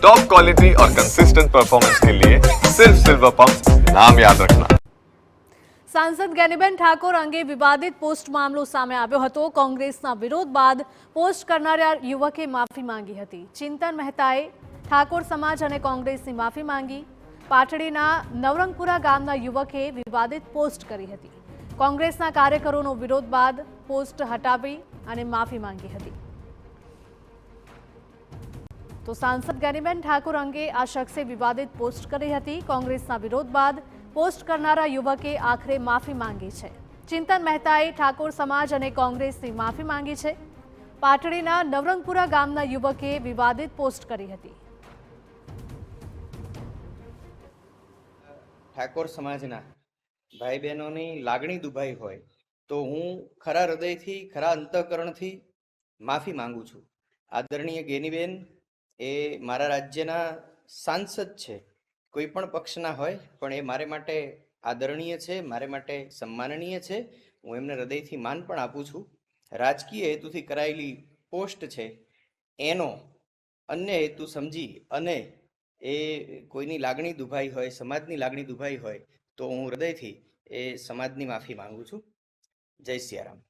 Top quality और consistent performance के लिए सिर्फ सिल्वर पंप नाम याद रखना। સાંસદ જ્ઞાનીબેન ઠાકોર અંગે વિવાદિત પોસ્ટ મામલો સામે આવ્યો હતો। કોંગ્રેસના વિરોધ બાદ પોસ્ટ કરનારા યુવકે માફી માંગી હતી। ચિંતન મહેતાએ ઠાકોર સમાજ અને કોંગ્રેસની માફી માંગી। પાટડીના નવરંગપુરા ગામના યુવકે વિવાદિત પોસ્ટ કરી હતી। કોંગ્રેસના કાર્યકરોનો વિરોધ બાદ પોસ્ટ હટાવી અને માફી માંગી હતી। તો સાંસદ જ્ઞાનીબેન ઠાકોર અંગે આ શખ્સે વિવાદિત પોસ્ટ કરી હતી। કોંગ્રેસના વિરોધ બાદ પોસ્ટ કરનારા યુવકે આખરે માફી માંગી છે। ચિંતન મહેતાએ ઠાકોર સમાજ અને કોંગ્રેસની માફી માંગી છે। પાટડીના નવરંગપુરા ગામના યુવકે વિવાદિત પોસ્ટ કરી હતી। ઠાકોર સમાજના ભાઈ બહેનોની લાગણી દુભાઈ હોય તો હું ખરા હૃદયથી ખરા અંતઃકરણથી માફી માંગુ છું। આદરણીય ગેનીબેન એ મારા રાજ્યના સાંસદ છે, કોઈ પણ પક્ષના હોય, પણ એ મારે માટે આદરણીય છે, મારે માટે સન્માનનીય છે। હું એમને હૃદયથી માન પણ આપું છું। રાજકીય હેતુથી કરાયેલી પોસ્ટ છે એનો અન્ય હેતુ સમજી અને એ કોઈની લાગણી દુભાઈ હોય, સમાજની લાગણી દુભાઈ હોય તો હું હૃદયથી એ સમાજની માફી માંગુ છું। જય સિયારામ।